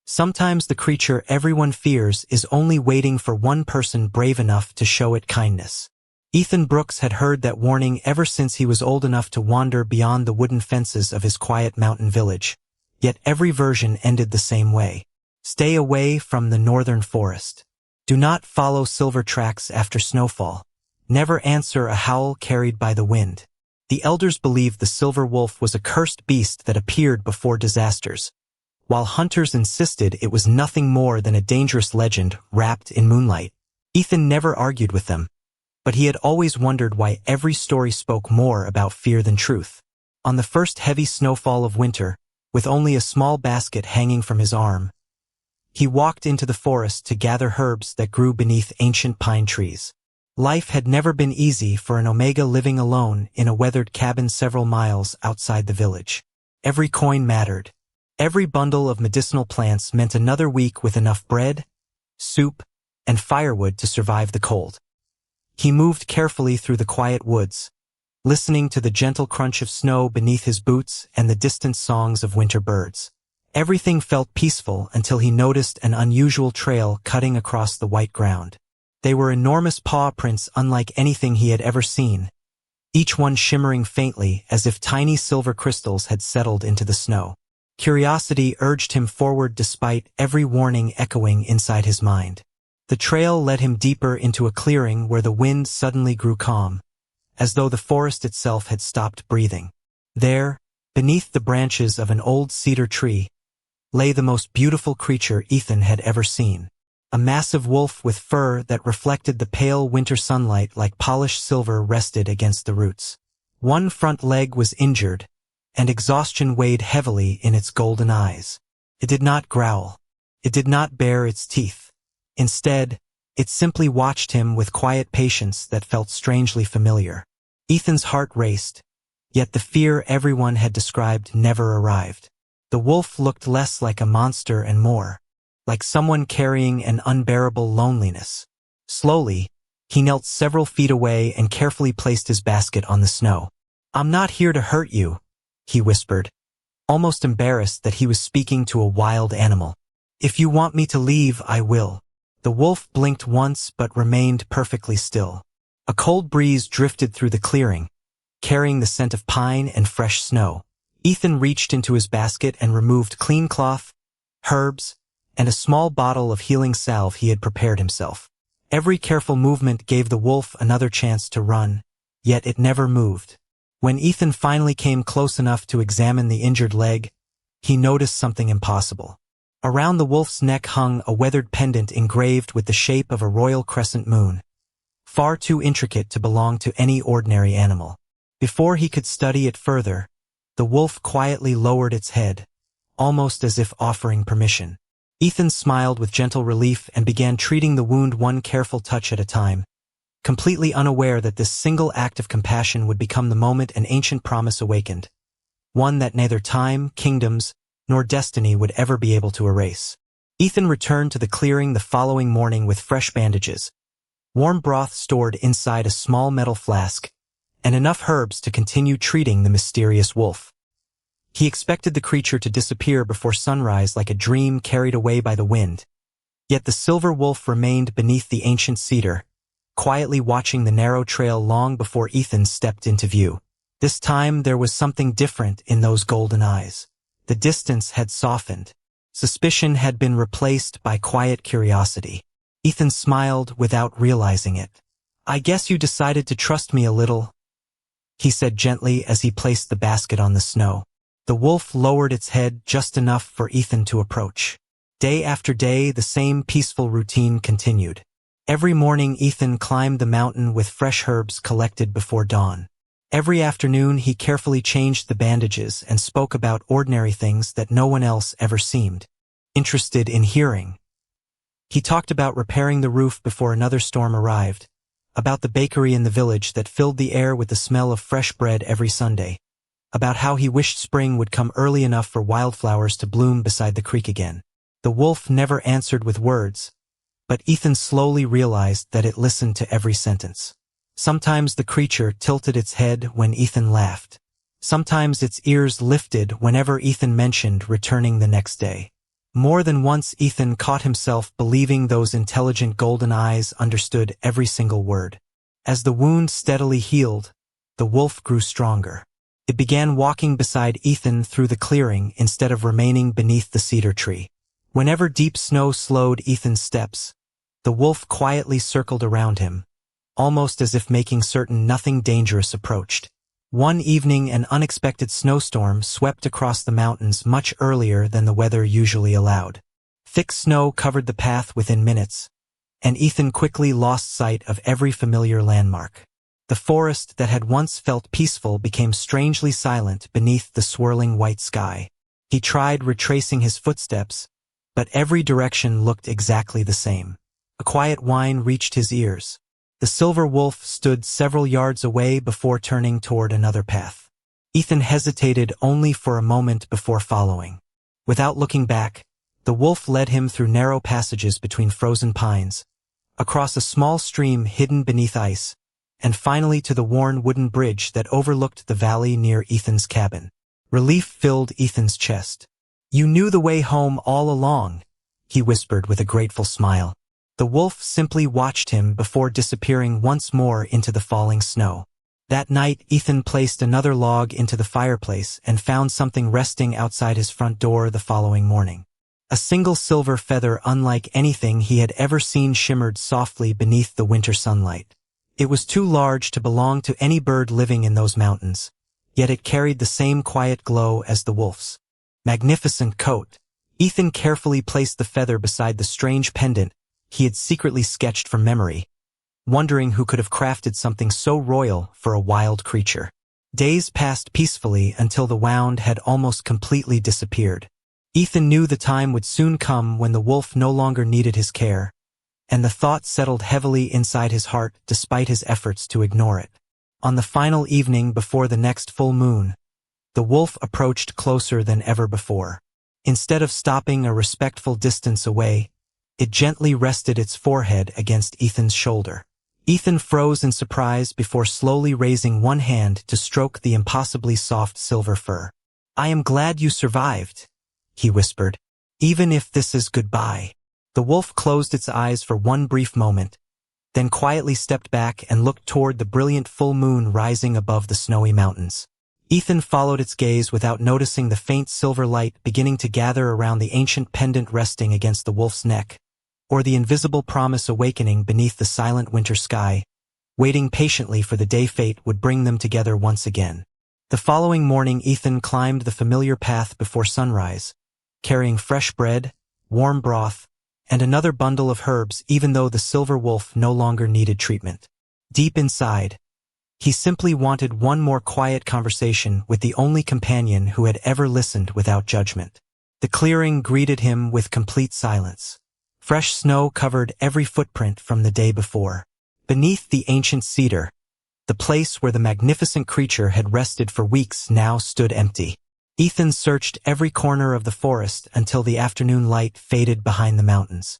Sometimes the creature everyone fears is only waiting for one person brave enough to show it kindness. Ethan Brooks had heard that warning ever since he was old enough to wander beyond the wooden fences of his quiet mountain village. Yet every version ended the same way. Stay away from the northern forest. Do not follow silver tracks after snowfall. Never answer a howl carried by the wind. The elders believed the silver wolf was a cursed beast that appeared before disasters, while hunters insisted it was nothing more than a dangerous legend wrapped in moonlight. Ethan never argued with them, but he had always wondered why every story spoke more about fear than truth. On the first heavy snowfall of winter, with only a small basket hanging from his arm, he walked into the forest to gather herbs that grew beneath ancient pine trees. Life had never been easy for an Omega living alone in a weathered cabin several miles outside the village. Every coin mattered. Every bundle of medicinal plants meant another week with enough bread, soup, and firewood to survive the cold. He moved carefully through the quiet woods, listening to the gentle crunch of snow beneath his boots and the distant songs of winter birds. Everything felt peaceful until he noticed an unusual trail cutting across the white ground. They were enormous paw prints unlike anything he had ever seen, each one shimmering faintly as if tiny silver crystals had settled into the snow. Curiosity urged him forward despite every warning echoing inside his mind. The trail led him deeper into a clearing where the wind suddenly grew calm, as though the forest itself had stopped breathing. There, beneath the branches of an old cedar tree, lay the most beautiful creature Ethan had ever seen. A massive wolf with fur that reflected the pale winter sunlight like polished silver rested against the roots. One front leg was injured, and exhaustion weighed heavily in its golden eyes. It did not growl. It did not bare its teeth. Instead, it simply watched him with quiet patience that felt strangely familiar. Ethan's heart raced, yet the fear everyone had described never arrived. The wolf looked less like a monster and more like someone carrying an unbearable loneliness. Slowly, he knelt several feet away and carefully placed his basket on the snow. "I'm not here to hurt you," he whispered, almost embarrassed that he was speaking to a wild animal. "If you want me to leave, I will." The wolf blinked once but remained perfectly still. A cold breeze drifted through the clearing, carrying the scent of pine and fresh snow. Ethan reached into his basket and removed clean cloth, herbs, and a small bottle of healing salve he had prepared himself. Every careful movement gave the wolf another chance to run, yet it never moved. When Ethan finally came close enough to examine the injured leg, he noticed something impossible. Around the wolf's neck hung a weathered pendant engraved with the shape of a royal crescent moon, far too intricate to belong to any ordinary animal. Before he could study it further, the wolf quietly lowered its head, almost as if offering permission. Ethan smiled with gentle relief and began treating the wound one careful touch at a time, completely unaware that this single act of compassion would become the moment an ancient promise awakened, one that neither time, kingdoms, nor destiny would ever be able to erase. Ethan returned to the clearing the following morning with fresh bandages, warm broth stored inside a small metal flask, and enough herbs to continue treating the mysterious wolf. He expected the creature to disappear before sunrise like a dream carried away by the wind. Yet the silver wolf remained beneath the ancient cedar, quietly watching the narrow trail long before Ethan stepped into view. This time there was something different in those golden eyes. The distance had softened. Suspicion had been replaced by quiet curiosity. Ethan smiled without realizing it. "I guess you decided to trust me a little," he said gently as he placed the basket on the snow. The wolf lowered its head just enough for Ethan to approach. Day after day, the same peaceful routine continued. Every morning, Ethan climbed the mountain with fresh herbs collected before dawn. Every afternoon, he carefully changed the bandages and spoke about ordinary things that no one else ever seemed interested in hearing. He talked about repairing the roof before another storm arrived, about the bakery in the village that filled the air with the smell of fresh bread every Sunday, about how he wished spring would come early enough for wildflowers to bloom beside the creek again. The wolf never answered with words, but Ethan slowly realized that it listened to every sentence. Sometimes the creature tilted its head when Ethan laughed. Sometimes its ears lifted whenever Ethan mentioned returning the next day. More than once Ethan caught himself believing those intelligent golden eyes understood every single word. As the wound steadily healed, the wolf grew stronger. It began walking beside Ethan through the clearing instead of remaining beneath the cedar tree. Whenever deep snow slowed Ethan's steps, the wolf quietly circled around him, almost as if making certain nothing dangerous approached. One evening an unexpected snowstorm swept across the mountains much earlier than the weather usually allowed. Thick snow covered the path within minutes, and Ethan quickly lost sight of every familiar landmark. The forest that had once felt peaceful became strangely silent beneath the swirling white sky. He tried retracing his footsteps, but every direction looked exactly the same. A quiet whine reached his ears. The silver wolf stood several yards away before turning toward another path. Ethan hesitated only for a moment before following. Without looking back, the wolf led him through narrow passages between frozen pines, across a small stream hidden beneath ice, and finally to the worn wooden bridge that overlooked the valley near Ethan's cabin. Relief filled Ethan's chest. "You knew the way home all along," he whispered with a grateful smile. The wolf simply watched him before disappearing once more into the falling snow. That night Ethan placed another log into the fireplace and found something resting outside his front door the following morning. A single silver feather unlike anything he had ever seen shimmered softly beneath the winter sunlight. It was too large to belong to any bird living in those mountains, yet it carried the same quiet glow as the wolf's. Magnificent coat. Ethan carefully placed the feather beside the strange pendant he had secretly sketched from memory, wondering who could have crafted something so royal for a wild creature. Days passed peacefully until the wound had almost completely disappeared. Ethan knew the time would soon come when the wolf no longer needed his care, and the thought settled heavily inside his heart despite his efforts to ignore it. On the final evening before the next full moon, the wolf approached closer than ever before. Instead of stopping a respectful distance away, it gently rested its forehead against Ethan's shoulder. Ethan froze in surprise before slowly raising one hand to stroke the impossibly soft silver fur. "I am glad you survived," he whispered. "Even if this is goodbye." The wolf closed its eyes for one brief moment, then quietly stepped back and looked toward the brilliant full moon rising above the snowy mountains. Ethan followed its gaze without noticing the faint silver light beginning to gather around the ancient pendant resting against the wolf's neck, or the invisible promise awakening beneath the silent winter sky, waiting patiently for the day fate would bring them together once again. The following morning Ethan climbed the familiar path before sunrise, carrying fresh bread, warm broth, and another bundle of herbs even though the silver wolf no longer needed treatment. Deep inside, he simply wanted one more quiet conversation with the only companion who had ever listened without judgment. The clearing greeted him with complete silence. Fresh snow covered every footprint from the day before. Beneath the ancient cedar, the place where the magnificent creature had rested for weeks now stood empty. Ethan searched every corner of the forest until the afternoon light faded behind the mountains.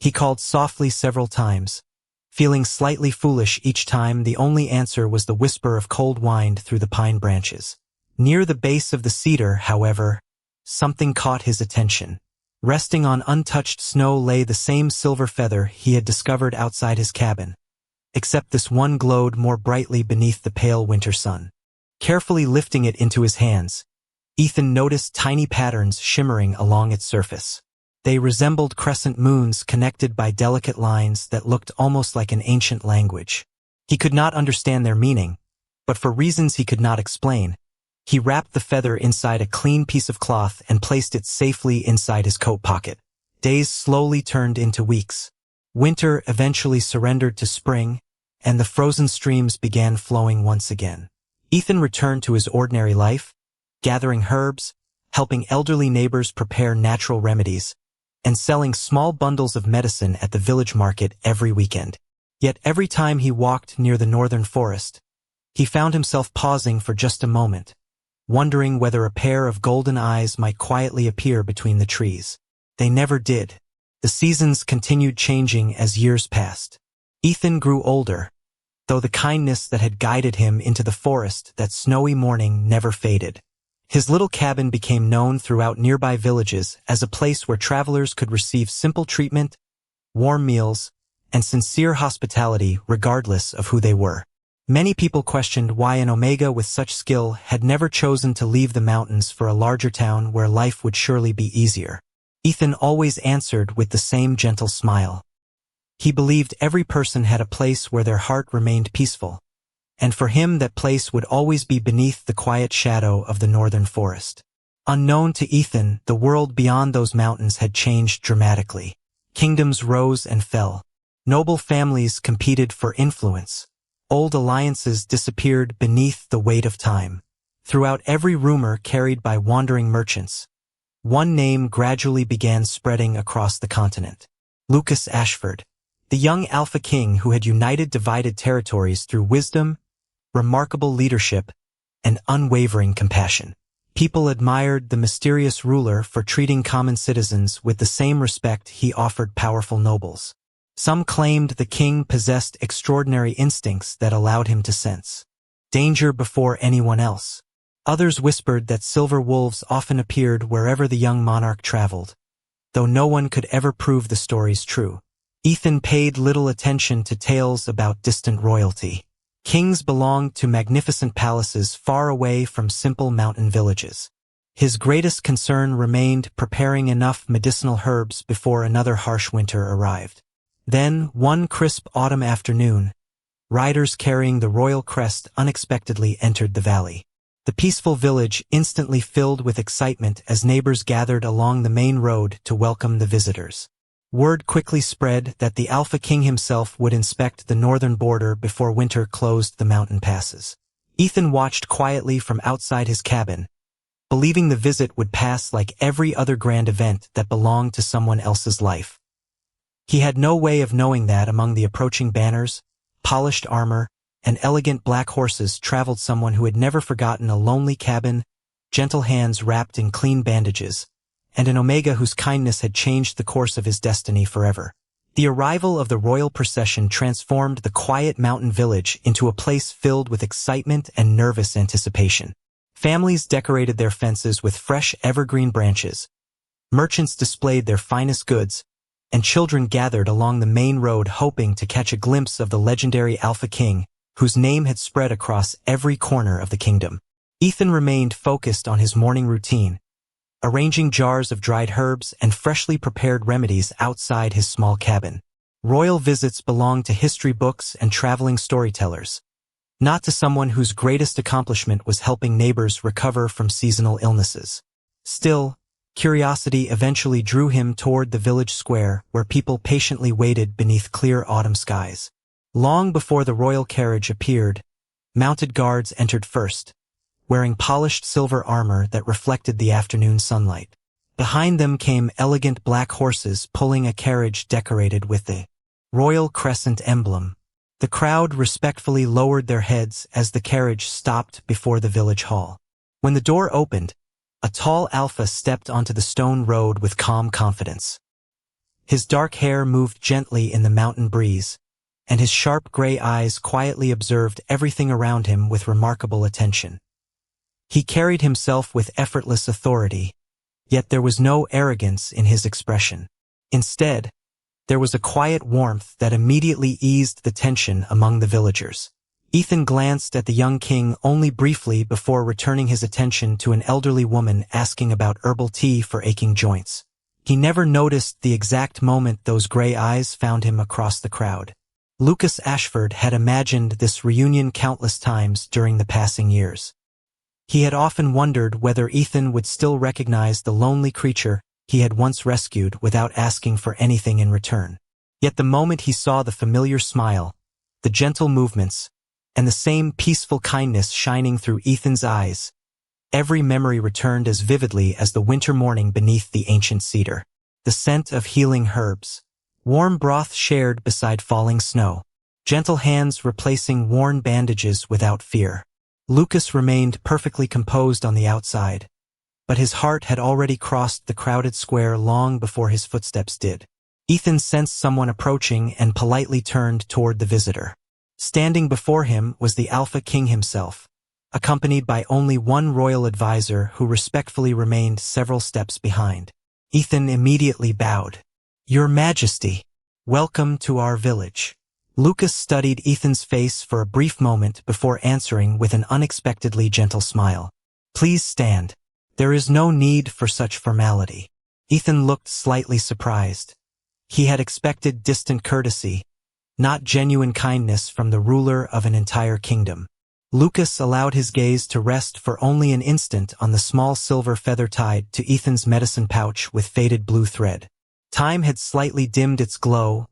He called softly several times, feeling slightly foolish each time. The only answer was the whisper of cold wind through the pine branches. Near the base of the cedar, however, something caught his attention. Resting on untouched snow lay the same silver feather he had discovered outside his cabin, except this one glowed more brightly beneath the pale winter sun. Carefully lifting it into his hands, Ethan noticed tiny patterns shimmering along its surface. They resembled crescent moons connected by delicate lines that looked almost like an ancient language. He could not understand their meaning, but for reasons he could not explain, he wrapped the feather inside a clean piece of cloth and placed it safely inside his coat pocket. Days slowly turned into weeks. Winter eventually surrendered to spring, and the frozen streams began flowing once again. Ethan returned to his ordinary life, gathering herbs, helping elderly neighbors prepare natural remedies, and selling small bundles of medicine at the village market every weekend. Yet every time he walked near the northern forest, he found himself pausing for just a moment, wondering whether a pair of golden eyes might quietly appear between the trees. They never did. The seasons continued changing as years passed. Ethan grew older, though the kindness that had guided him into the forest that snowy morning never faded. His little cabin became known throughout nearby villages as a place where travelers could receive simple treatment, warm meals, and sincere hospitality regardless of who they were. Many people questioned why an Omega with such skill had never chosen to leave the mountains for a larger town where life would surely be easier. Ethan always answered with the same gentle smile. He believed every person had a place where their heart remained peaceful, and for him that place would always be beneath the quiet shadow of the northern forest. Unknown to Ethan, the world beyond those mountains had changed dramatically. Kingdoms rose and fell. Noble families competed for influence. Old alliances disappeared beneath the weight of time. Throughout every rumor carried by wandering merchants, one name gradually began spreading across the continent. Lucas Ashford, the young Alpha King who had united divided territories through wisdom, remarkable leadership, and unwavering compassion. People admired the mysterious ruler for treating common citizens with the same respect he offered powerful nobles. Some claimed the king possessed extraordinary instincts that allowed him to sense danger before anyone else. Others whispered that silver wolves often appeared wherever the young monarch traveled, though no one could ever prove the stories true. Ethan paid little attention to tales about distant royalty. Kings belonged to magnificent palaces far away from simple mountain villages. His greatest concern remained preparing enough medicinal herbs before another harsh winter arrived. Then, one crisp autumn afternoon, riders carrying the royal crest unexpectedly entered the valley. The peaceful village instantly filled with excitement as neighbors gathered along the main road to welcome the visitors. Word quickly spread that the Alpha King himself would inspect the northern border before winter closed the mountain passes. Ethan watched quietly from outside his cabin, believing the visit would pass like every other grand event that belonged to someone else's life. He had no way of knowing that among the approaching banners, polished armor, and elegant black horses traveled someone who had never forgotten a lonely cabin, gentle hands wrapped in clean bandages, and an Omega whose kindness had changed the course of his destiny forever. The arrival of the royal procession transformed the quiet mountain village into a place filled with excitement and nervous anticipation. Families decorated their fences with fresh evergreen branches, merchants displayed their finest goods, and children gathered along the main road hoping to catch a glimpse of the legendary Alpha King, whose name had spread across every corner of the kingdom. Ethan remained focused on his morning routine, arranging jars of dried herbs and freshly prepared remedies outside his small cabin. Royal visits belonged to history books and traveling storytellers, not to someone whose greatest accomplishment was helping neighbors recover from seasonal illnesses. Still, curiosity eventually drew him toward the village square where people patiently waited beneath clear autumn skies. Long before the royal carriage appeared, mounted guards entered first, wearing polished silver armor that reflected the afternoon sunlight. Behind them came elegant black horses pulling a carriage decorated with the royal crescent emblem. The crowd respectfully lowered their heads as the carriage stopped before the village hall. When the door opened, a tall Alpha stepped onto the stone road with calm confidence. His dark hair moved gently in the mountain breeze, and his sharp gray eyes quietly observed everything around him with remarkable attention. He carried himself with effortless authority, yet there was no arrogance in his expression. Instead, there was a quiet warmth that immediately eased the tension among the villagers. Ethan glanced at the young king only briefly before returning his attention to an elderly woman asking about herbal tea for aching joints. He never noticed the exact moment those gray eyes found him across the crowd. Lucas Ashford had imagined this reunion countless times during the passing years. He had often wondered whether Ethan would still recognize the lonely creature he had once rescued without asking for anything in return. Yet the moment he saw the familiar smile, the gentle movements, and the same peaceful kindness shining through Ethan's eyes, every memory returned as vividly as the winter morning beneath the ancient cedar. The scent of healing herbs, warm broth shared beside falling snow, gentle hands replacing worn bandages without fear. Lucas remained perfectly composed on the outside, but his heart had already crossed the crowded square long before his footsteps did. Ethan sensed someone approaching and politely turned toward the visitor. Standing before him was the Alpha King himself, accompanied by only one royal advisor who respectfully remained several steps behind. Ethan immediately bowed. "Your Majesty, welcome to our village." Lucas studied Ethan's face for a brief moment before answering with an unexpectedly gentle smile. "Please stand. There is no need for such formality." Ethan looked slightly surprised. He had expected distant courtesy, not genuine kindness from the ruler of an entire kingdom. Lucas allowed his gaze to rest for only an instant on the small silver feather tied to Ethan's medicine pouch with faded blue thread. Time had slightly dimmed its glow,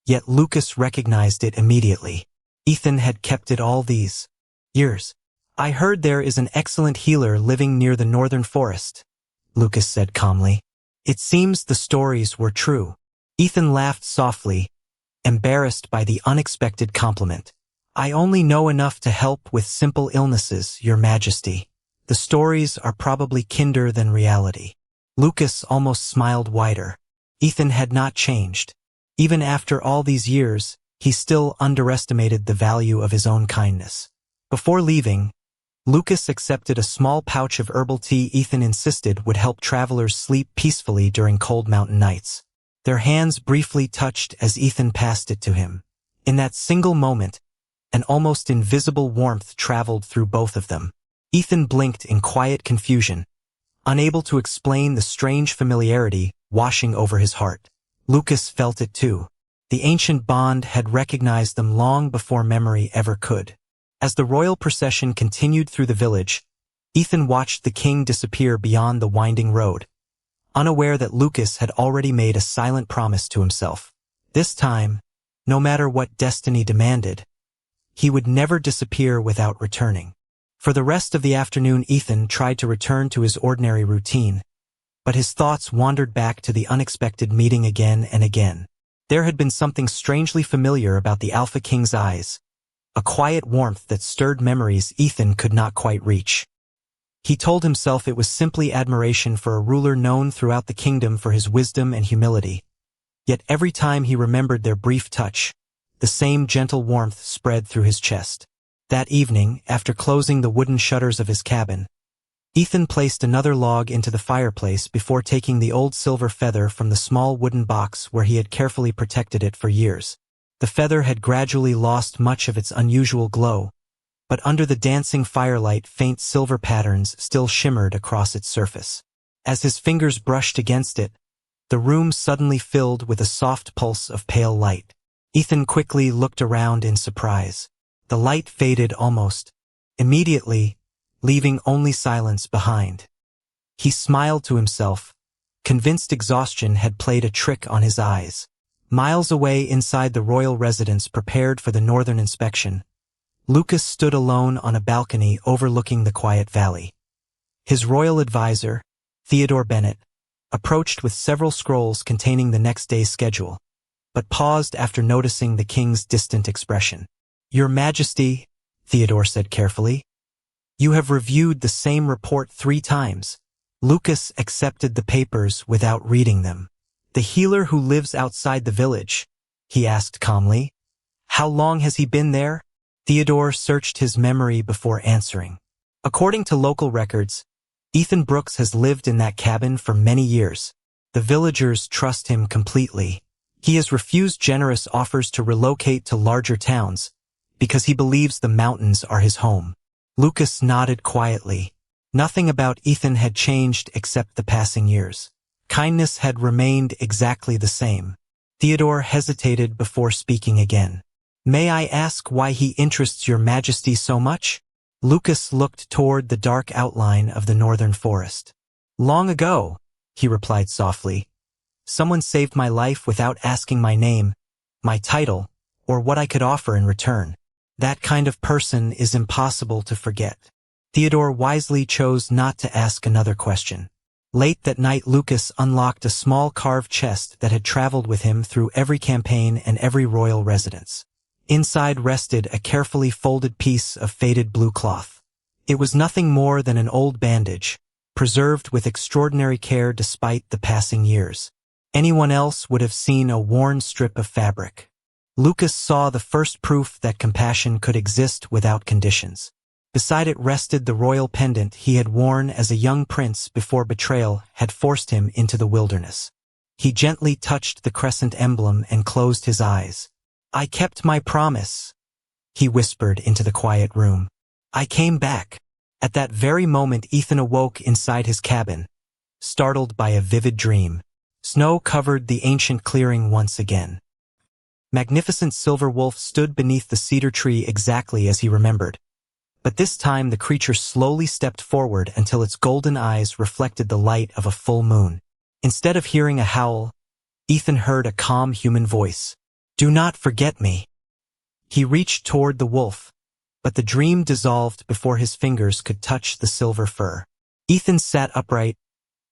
yet Lucas recognized it immediately. Ethan had kept it all these years. "I heard there is an excellent healer living near the northern forest," Lucas said calmly. "It seems the stories were true." Ethan laughed softly, embarrassed by the unexpected compliment. "I only know enough to help with simple illnesses, Your Majesty. The stories are probably kinder than reality." Lucas almost smiled wider. Ethan had not changed. Even after all these years, he still underestimated the value of his own kindness. Before leaving, Lucas accepted a small pouch of herbal tea Ethan insisted would help travelers sleep peacefully during cold mountain nights. Their hands briefly touched as Ethan passed it to him. In that single moment, an almost invisible warmth traveled through both of them. Ethan blinked in quiet confusion, unable to explain the strange familiarity washing over his heart. Lucas felt it too. The ancient bond had recognized them long before memory ever could. As the royal procession continued through the village, Ethan watched the king disappear beyond the winding road, unaware that Lucas had already made a silent promise to himself. This time, no matter what destiny demanded, he would never disappear without returning. For the rest of the afternoon, Ethan tried to return to his ordinary routine, but his thoughts wandered back to the unexpected meeting again and again. There had been something strangely familiar about the Alpha King's eyes, a quiet warmth that stirred memories Ethan could not quite reach. He told himself it was simply admiration for a ruler known throughout the kingdom for his wisdom and humility. Yet every time he remembered their brief touch, the same gentle warmth spread through his chest. That evening, after closing the wooden shutters of his cabin, Ethan placed another log into the fireplace before taking the old silver feather from the small wooden box where he had carefully protected it for years. The feather had gradually lost much of its unusual glow, but under the dancing firelight faint silver patterns still shimmered across its surface. As his fingers brushed against it, the room suddenly filled with a soft pulse of pale light. Ethan quickly looked around in surprise. The light faded almost immediately, leaving only silence behind. He smiled to himself, convinced exhaustion had played a trick on his eyes. Miles away inside the royal residence prepared for the northern inspection, Lucas stood alone on a balcony overlooking the quiet valley. His royal advisor, Theodore Bennett, approached with several scrolls containing the next day's schedule, but paused after noticing the king's distant expression. "Your Majesty," Theodore said carefully, "you have reviewed the same report 3 times. Lucas accepted the papers without reading them. "The healer who lives outside the village?" he asked calmly. "How long has he been there?" Theodore searched his memory before answering. "According to local records, Ethan Brooks has lived in that cabin for many years. The villagers trust him completely. He has refused generous offers to relocate to larger towns because he believes the mountains are his home." Lucas nodded quietly. Nothing about Ethan had changed except the passing years. Kindness had remained exactly the same. Theodore hesitated before speaking again. "May I ask why he interests Your Majesty so much?" Lucas looked toward the dark outline of the northern forest. "Long ago," he replied softly, "someone saved my life without asking my name, my title, or what I could offer in return. That kind of person is impossible to forget." Theodore wisely chose not to ask another question. Late that night, Lucas unlocked a small carved chest that had traveled with him through every campaign and every royal residence. Inside rested a carefully folded piece of faded blue cloth. It was nothing more than an old bandage, preserved with extraordinary care despite the passing years. Anyone else would have seen a worn strip of fabric. Lucas saw the first proof that compassion could exist without conditions. Beside it rested the royal pendant he had worn as a young prince before betrayal had forced him into the wilderness. He gently touched the crescent emblem and closed his eyes. "I kept my promise," he whispered into the quiet room. "I came back." At that very moment Ethan awoke inside his cabin, startled by a vivid dream. Snow covered the ancient clearing once again. Magnificent silver wolf stood beneath the cedar tree exactly as he remembered. But this time the creature slowly stepped forward until its golden eyes reflected the light of a full moon. Instead of hearing a howl, Ethan heard a calm human voice. "Do not forget me." He reached toward the wolf, but the dream dissolved before his fingers could touch the silver fur. Ethan sat upright,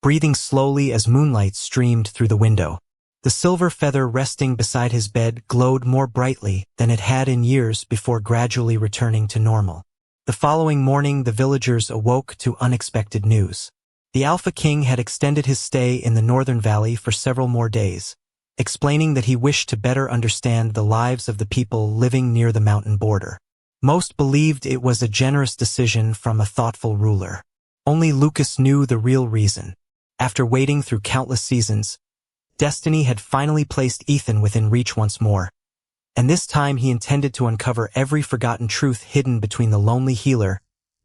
breathing slowly as moonlight streamed through the window. The silver feather resting beside his bed glowed more brightly than it had in years before gradually returning to normal. The following morning the villagers awoke to unexpected news. The Alpha King had extended his stay in the Northern Valley for several more days, explaining that he wished to better understand the lives of the people living near the mountain border. Most believed it was a generous decision from a thoughtful ruler. Only Lucas knew the real reason. After waiting through countless seasons, destiny had finally placed Ethan within reach once more. And this time he intended to uncover every forgotten truth hidden between the lonely healer,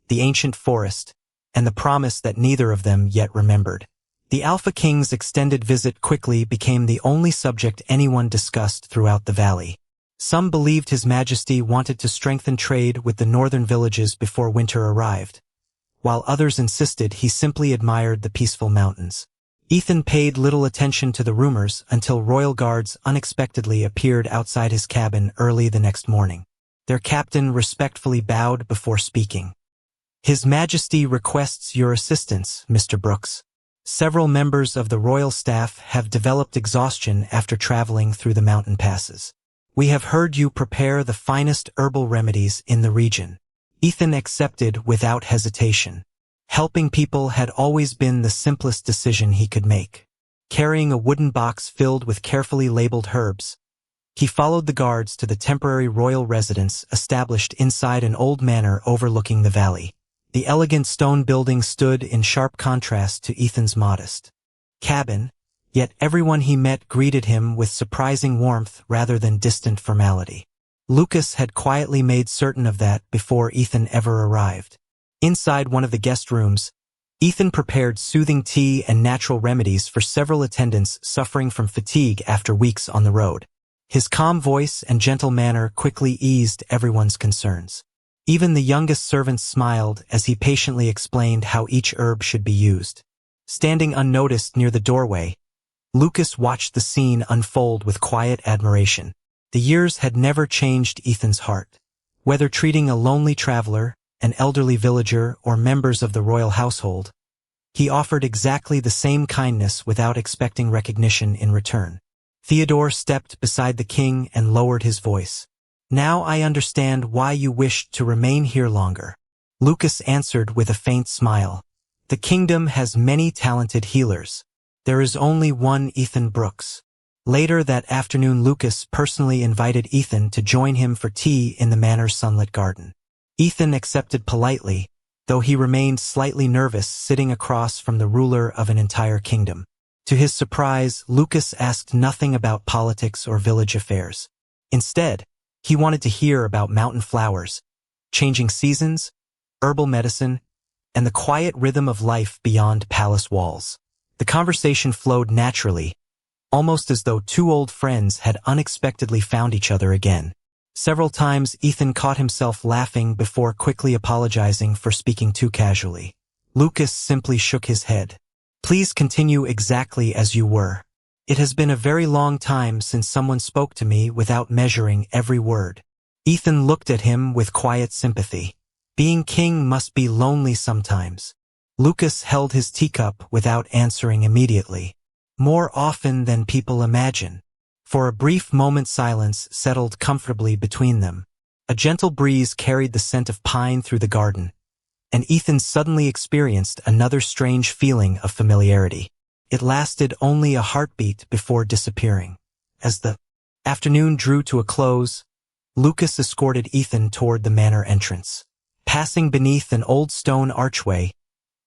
the ancient forest, and the promise that neither of them yet remembered. The Alpha King's extended visit quickly became the only subject anyone discussed throughout the valley. Some believed His Majesty wanted to strengthen trade with the northern villages before winter arrived, while others insisted he simply admired the peaceful mountains. Ethan paid little attention to the rumors until royal guards unexpectedly appeared outside his cabin early the next morning. Their captain respectfully bowed before speaking. "His Majesty requests your assistance, Mr. Brooks. Several members of the royal staff have developed exhaustion after traveling through the mountain passes. We have heard you prepare the finest herbal remedies in the region." Ethan accepted without hesitation. Helping people had always been the simplest decision he could make. Carrying a wooden box filled with carefully labeled herbs, he followed the guards to the temporary royal residence established inside an old manor overlooking the valley. The elegant stone building stood in sharp contrast to Ethan's modest cabin, yet everyone he met greeted him with surprising warmth rather than distant formality. Lucas had quietly made certain of that before Ethan ever arrived. Inside one of the guest rooms, Ethan prepared soothing tea and natural remedies for several attendants suffering from fatigue after weeks on the road. His calm voice and gentle manner quickly eased everyone's concerns. Even the youngest servants smiled as he patiently explained how each herb should be used. Standing unnoticed near the doorway, Lucas watched the scene unfold with quiet admiration. The years had never changed Ethan's heart. Whether treating a lonely traveler, an elderly villager, or members of the royal household, he offered exactly the same kindness without expecting recognition in return. Theodore stepped beside the king and lowered his voice. "Now I understand why you wished to remain here longer." Lucas answered with a faint smile. "The kingdom has many talented healers. There is only one Ethan Brooks." Later that afternoon Lucas personally invited Ethan to join him for tea in the manor's sunlit garden. Ethan accepted politely, though he remained slightly nervous sitting across from the ruler of an entire kingdom. To his surprise, Lucas asked nothing about politics or village affairs. Instead, he wanted to hear about mountain flowers, changing seasons, herbal medicine, and the quiet rhythm of life beyond palace walls. The conversation flowed naturally, almost as though two old friends had unexpectedly found each other again. Several times Ethan caught himself laughing before quickly apologizing for speaking too casually. Lucas simply shook his head. "Please continue exactly as you were. It has been a very long time since someone spoke to me without measuring every word." Ethan looked at him with quiet sympathy. Being king must be lonely sometimes. Lucas held his teacup without answering immediately. "More often than people imagine." For a brief moment silence settled comfortably between them. A gentle breeze carried the scent of pine through the garden, and Ethan suddenly experienced another strange feeling of familiarity. It lasted only a heartbeat before disappearing. As the afternoon drew to a close, Lucas escorted Ethan toward the manor entrance. Passing beneath an old stone archway,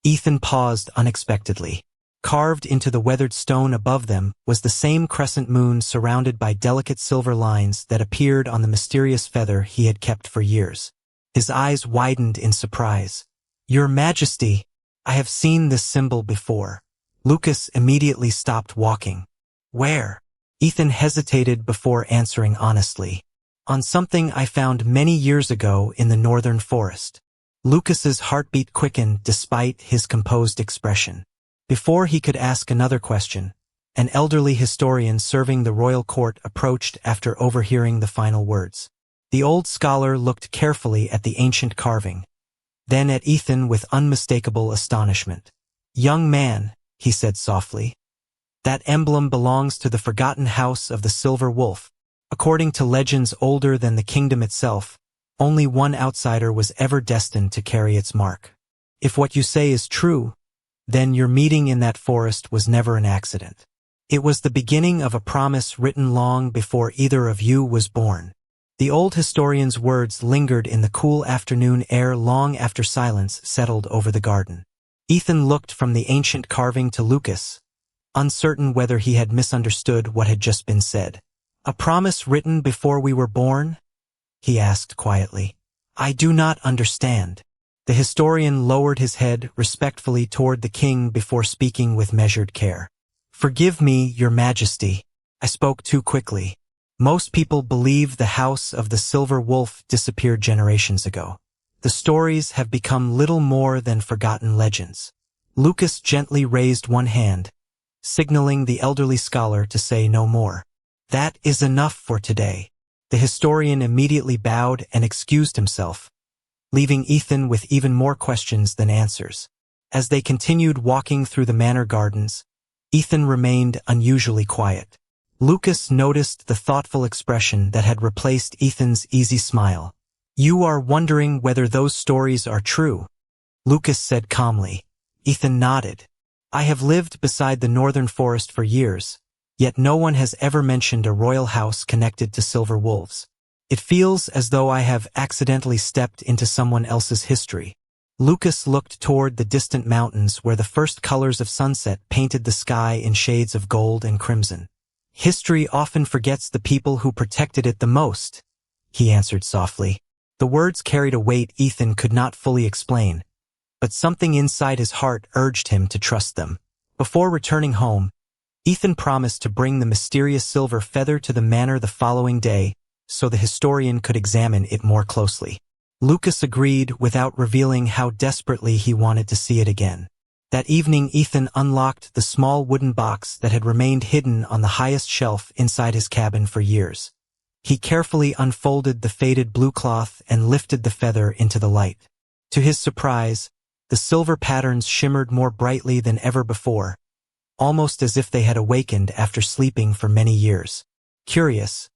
Ethan paused unexpectedly. Carved into the weathered stone above them was the same crescent moon surrounded by delicate silver lines that appeared on the mysterious feather he had kept for years. His eyes widened in surprise. "Your Majesty, I have seen this symbol before." Lucas immediately stopped walking. "Where?" Ethan hesitated before answering honestly. "On something I found many years ago in the northern forest." Lucas's heartbeat quickened despite his composed expression. Before he could ask another question, an elderly historian serving the royal court approached after overhearing the final words. The old scholar looked carefully at the ancient carving, then at Ethan with unmistakable astonishment. "Young man," he said softly, "that emblem belongs to the forgotten house of the Silver Wolf. According to legends older than the kingdom itself, only one outsider was ever destined to carry its mark. If what you say is true, then your meeting in that forest was never an accident. It was the beginning of a promise written long before either of you was born." The old historian's words lingered in the cool afternoon air long after silence settled over the garden. Ethan looked from the ancient carving to Lucas, uncertain whether he had misunderstood what had just been said. "A promise written before we were born?" he asked quietly. "I do not understand." The historian lowered his head respectfully toward the king before speaking with measured care. "Forgive me, Your Majesty. I spoke too quickly. Most people believe the house of the Silver Wolf disappeared generations ago. The stories have become little more than forgotten legends." Lucas gently raised one hand, signaling the elderly scholar to say no more. "That is enough for today." The historian immediately bowed and excused himself, leaving Ethan with even more questions than answers. As they continued walking through the manor gardens, Ethan remained unusually quiet. Lucas noticed the thoughtful expression that had replaced Ethan's easy smile. "You are wondering whether those stories are true," Lucas said calmly. Ethan nodded. "I have lived beside the northern forest for years, yet no one has ever mentioned a royal house connected to silver wolves. It feels as though I have accidentally stepped into someone else's history." Lucas looked toward the distant mountains where the first colors of sunset painted the sky in shades of gold and crimson. "History often forgets the people who protected it the most," he answered softly. The words carried a weight Ethan could not fully explain, but something inside his heart urged him to trust them. Before returning home, Ethan promised to bring the mysterious silver feather to the manor the following day so the historian could examine it more closely. Lucas agreed without revealing how desperately he wanted to see it again. That evening, Ethan unlocked the small wooden box that had remained hidden on the highest shelf inside his cabin for years. He carefully unfolded the faded blue cloth and lifted the feather into the light. To his surprise, the silver patterns shimmered more brightly than ever before, almost as if they had awakened after sleeping for many years. Curious,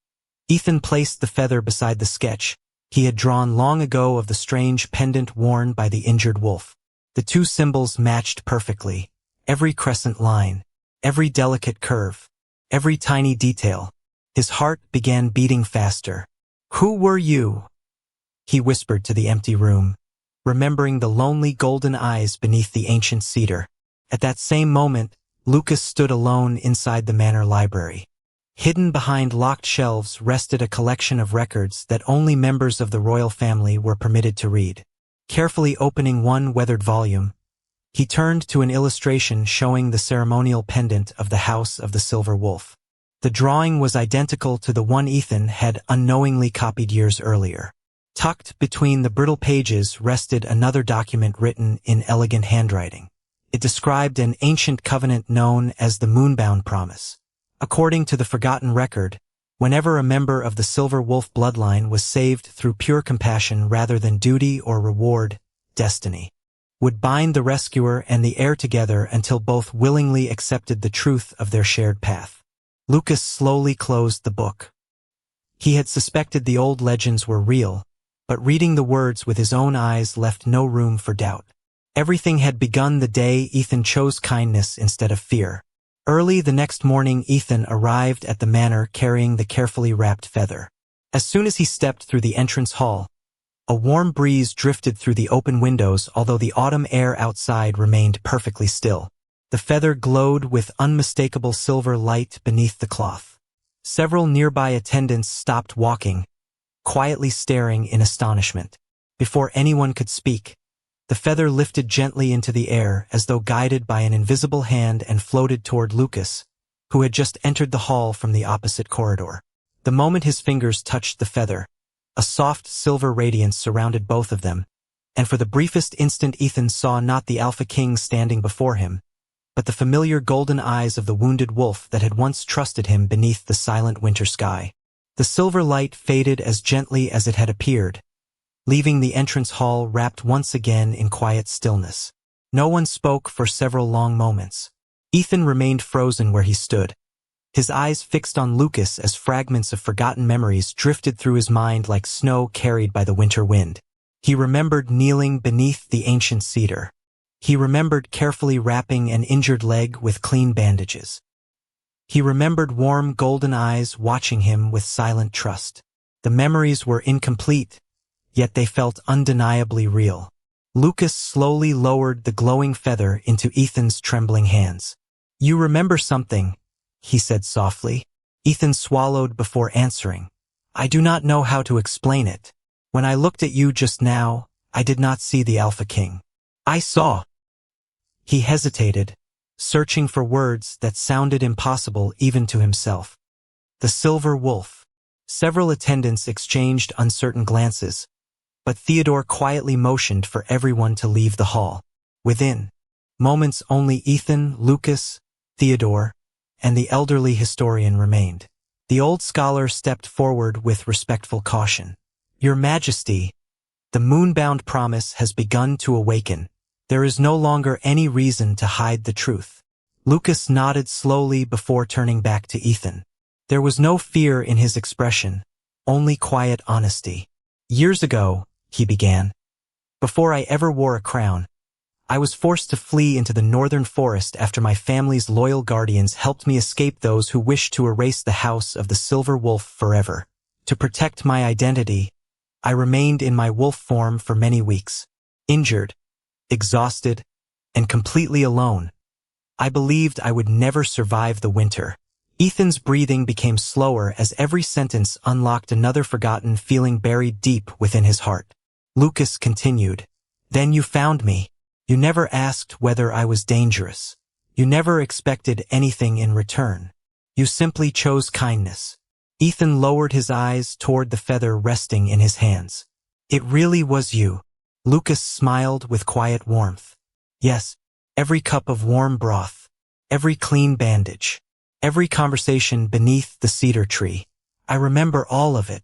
Ethan placed the feather beside the sketch he had drawn long ago of the strange pendant worn by the injured wolf. The two symbols matched perfectly, every crescent line, every delicate curve, every tiny detail. His heart began beating faster. "Who were you?" he whispered to the empty room, remembering the lonely golden eyes beneath the ancient cedar. At that same moment, Lucas stood alone inside the manor library. Hidden behind locked shelves rested a collection of records that only members of the royal family were permitted to read. Carefully opening one weathered volume, he turned to an illustration showing the ceremonial pendant of the House of the Silver Wolf. The drawing was identical to the one Ethan had unknowingly copied years earlier. Tucked between the brittle pages rested another document written in elegant handwriting. It described an ancient covenant known as the Moonbound Promise. According to the forgotten record, whenever a member of the Silver Wolf bloodline was saved through pure compassion rather than duty or reward, destiny would bind the rescuer and the heir together until both willingly accepted the truth of their shared path. Lucas slowly closed the book. He had suspected the old legends were real, but reading the words with his own eyes left no room for doubt. Everything had begun the day Ethan chose kindness instead of fear. Early the next morning, Ethan arrived at the manor carrying the carefully wrapped feather. As soon as he stepped through the entrance hall, A warm breeze drifted through the open windows, although the autumn air outside remained perfectly still. The feather glowed with unmistakable silver light beneath the cloth. Several nearby attendants stopped walking, quietly staring in astonishment. Before anyone could speak, the feather lifted gently into the air as though guided by an invisible hand and floated toward Lucas, who had just entered the hall from the opposite corridor. The moment his fingers touched the feather, a soft silver radiance surrounded both of them, and for the briefest instant Ethan saw not the Alpha King standing before him, but the familiar golden eyes of the wounded wolf that had once trusted him beneath the silent winter sky. The silver light faded as gently as it had appeared, leaving the entrance hall wrapped once again in quiet stillness. No one spoke for several long moments. Ethan remained frozen where he stood, his eyes fixed on Lucas as fragments of forgotten memories drifted through his mind like snow carried by the winter wind. He remembered kneeling beneath the ancient cedar. He remembered carefully wrapping an injured leg with clean bandages. He remembered warm golden eyes watching him with silent trust. The memories were incomplete, yet they felt undeniably real. Lucas slowly lowered the glowing feather into Ethan's trembling hands. "You remember something," he said softly. Ethan swallowed before answering. "I do not know how to explain it. When I looked at you just now, I did not see the Alpha King. I saw—" He hesitated, searching for words that sounded impossible even to himself. "The silver wolf." Several attendants exchanged uncertain glances, but Theodore quietly motioned for everyone to leave the hall. Within moments only Ethan, Lucas, Theodore, and the elderly historian remained. The old scholar stepped forward with respectful caution. "Your Majesty, the moonbound promise has begun to awaken. There is no longer any reason to hide the truth." Lucas nodded slowly before turning back to Ethan. There was no fear in his expression, only quiet honesty. "Years ago," he began, "before I ever wore a crown, I was forced to flee into the northern forest after my family's loyal guardians helped me escape those who wished to erase the house of the Silver Wolf forever. To protect my identity, I remained in my wolf form for many weeks, injured, exhausted, and completely alone. I believed I would never survive the winter." Ethan's breathing became slower as every sentence unlocked another forgotten feeling buried deep within his heart. Lucas continued, "Then you found me. You never asked whether I was dangerous. You never expected anything in return. You simply chose kindness." Ethan lowered his eyes toward the feather resting in his hands. "It really was you." Lucas smiled with quiet warmth. "Yes, every cup of warm broth, every clean bandage, every conversation beneath the cedar tree. I remember all of it."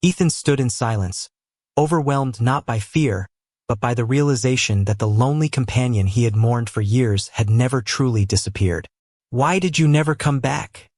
Ethan stood in silence, overwhelmed not by fear, but by the realization that the lonely companion he had mourned for years had never truly disappeared. "Why did you never come back?"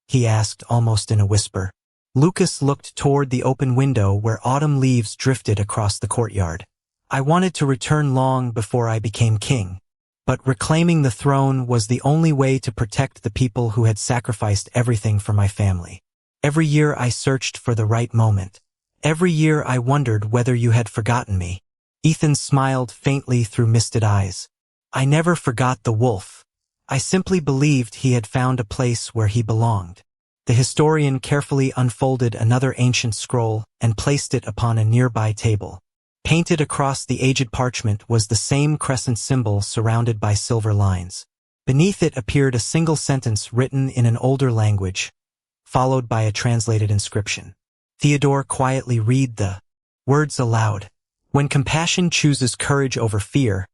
he asked almost in a whisper. Lucas looked toward the open window where autumn leaves drifted across the courtyard. "I wanted to return long before I became king, but reclaiming the throne was the only way to protect the people who had sacrificed everything for my family. Every year I searched for the right moment. Every year I wondered whether you had forgotten me." Ethan smiled faintly through misted eyes. "I never forgot the wolf. I simply believed he had found a place where he belonged." The historian carefully unfolded another ancient scroll and placed it upon a nearby table. Painted across the aged parchment was the same crescent symbol surrounded by silver lines. Beneath it appeared a single sentence written in an older language, followed by a translated inscription. Theodore quietly read the words aloud. "When compassion chooses courage over fear,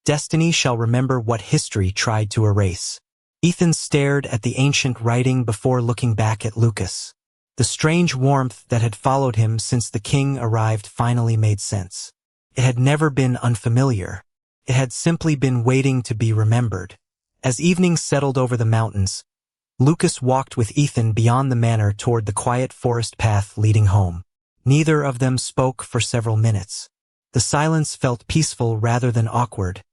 destiny shall remember what history tried to erase." Ethan stared at the ancient writing before looking back at Lucas. The strange warmth that had followed him since the king arrived finally made sense. It had never been unfamiliar. It had simply been waiting to be remembered. As evening settled over the mountains, Lucas walked with Ethan beyond the manor toward the quiet forest path leading home. Neither of them spoke for several minutes. The silence felt peaceful rather than awkward,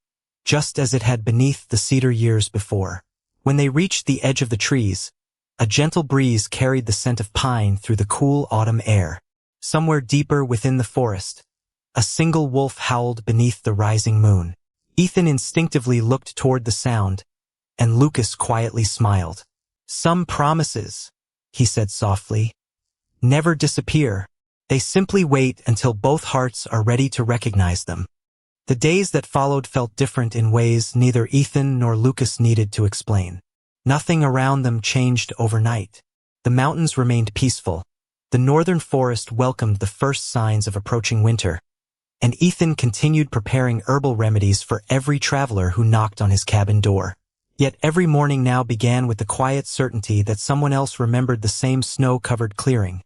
just as it had beneath the cedar years before. When they reached the edge of the trees, a gentle breeze carried the scent of pine through the cool autumn air. Somewhere deeper within the forest, A single wolf howled beneath the rising moon. Ethan instinctively looked toward the sound, and Lucas quietly smiled. "Some promises," he said softly, "never disappear. They simply wait until both hearts are ready to recognize them." The days that followed felt different in ways neither Ethan nor Lucas needed to explain. Nothing around them changed overnight. The mountains remained peaceful. The northern forest welcomed the first signs of approaching winter, and Ethan continued preparing herbal remedies for every traveler who knocked on his cabin door. Yet every morning now began with the quiet certainty that someone else remembered the same snow-covered clearing,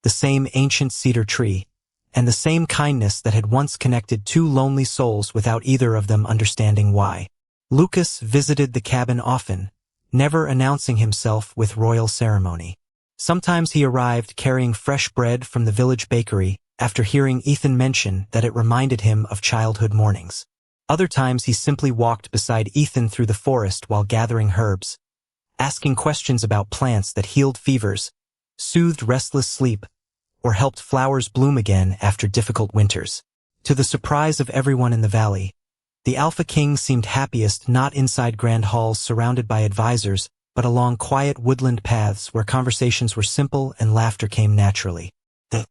the same ancient cedar tree, and the same kindness that had once connected two lonely souls without either of them understanding why. Lucas visited the cabin often, never announcing himself with royal ceremony. Sometimes he arrived carrying fresh bread from the village bakery after hearing Ethan mention that it reminded him of childhood mornings. Other times he simply walked beside Ethan through the forest while gathering herbs, asking questions about plants that healed fevers, soothed restless sleep, or helped flowers bloom again after difficult winters. To the surprise of everyone in the valley, the Alpha King seemed happiest not inside grand halls surrounded by advisors, but along quiet woodland paths where conversations were simple and laughter came naturally. The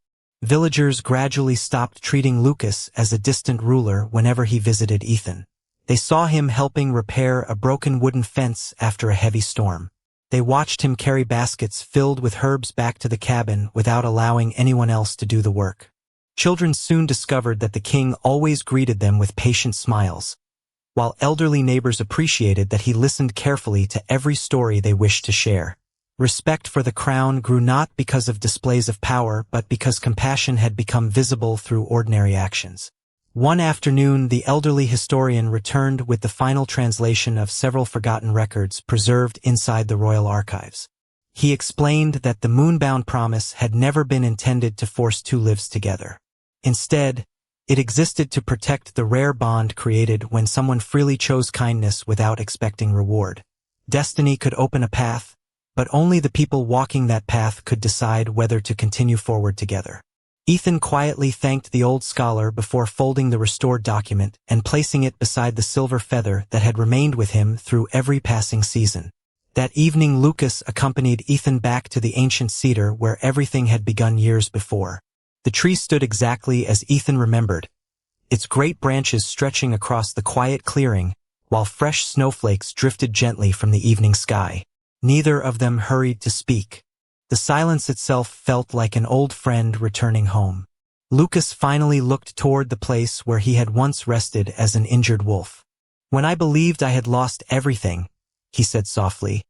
villagers gradually stopped treating Lucas as a distant ruler whenever he visited Ethan. They saw him helping repair a broken wooden fence after a heavy storm. They watched him carry baskets filled with herbs back to the cabin without allowing anyone else to do the work. Children soon discovered that the king always greeted them with patient smiles, while elderly neighbors appreciated that he listened carefully to every story they wished to share. Respect for the crown grew not because of displays of power, but because compassion had become visible through ordinary actions. One afternoon, the elderly historian returned with the final translation of several forgotten records preserved inside the royal archives. He explained that the moonbound promise had never been intended to force two lives together. Instead, it existed to protect the rare bond created when someone freely chose kindness without expecting reward. Destiny could open a path, but only the people walking that path could decide whether to continue forward together. Ethan quietly thanked the old scholar before folding the restored document and placing it beside the silver feather that had remained with him through every passing season. That evening, Lucas accompanied Ethan back to the ancient cedar where everything had begun years before. The tree stood exactly as Ethan remembered, its great branches stretching across the quiet clearing, while fresh snowflakes drifted gently from the evening sky. Neither of them hurried to speak. The silence itself felt like an old friend returning home. Lucas finally looked toward the place where he had once rested as an injured wolf. "When I believed I had lost everything," he said softly,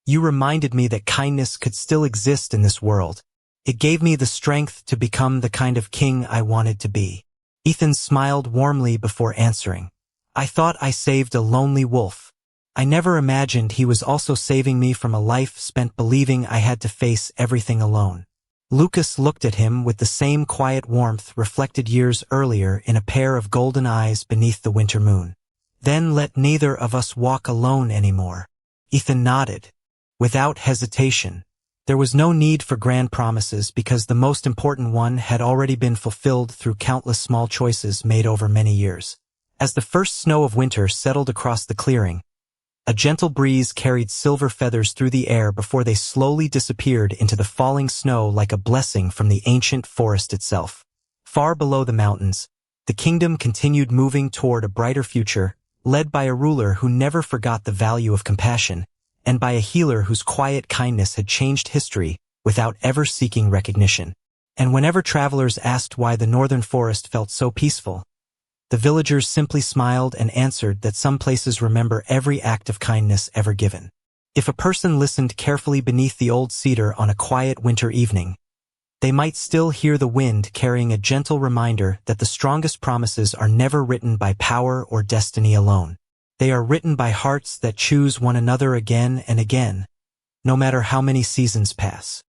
"you reminded me that kindness could still exist in this world. It gave me the strength to become the kind of king I wanted to be." Ethan smiled warmly before answering, "I thought I saved a lonely wolf. I never imagined he was also saving me from a life spent believing I had to face everything alone." Lucas looked at him with the same quiet warmth reflected years earlier in a pair of golden eyes beneath the winter moon. "Then let neither of us walk alone anymore." Ethan nodded, without hesitation. There was no need for grand promises because the most important one had already been fulfilled through countless small choices made over many years. As the first snow of winter settled across the clearing, a gentle breeze carried silver feathers through the air before they slowly disappeared into the falling snow like a blessing from the ancient forest itself. Far below the mountains, the kingdom continued moving toward a brighter future, led by a ruler who never forgot the value of compassion, and by a healer whose quiet kindness had changed history without ever seeking recognition. And whenever travelers asked why the northern forest felt so peaceful, the villagers simply smiled and answered that some places remember every act of kindness ever given. If a person listened carefully beneath the old cedar on a quiet winter evening, they might still hear the wind carrying a gentle reminder that the strongest promises are never written by power or destiny alone. They are written by hearts that choose one another again and again, no matter how many seasons pass.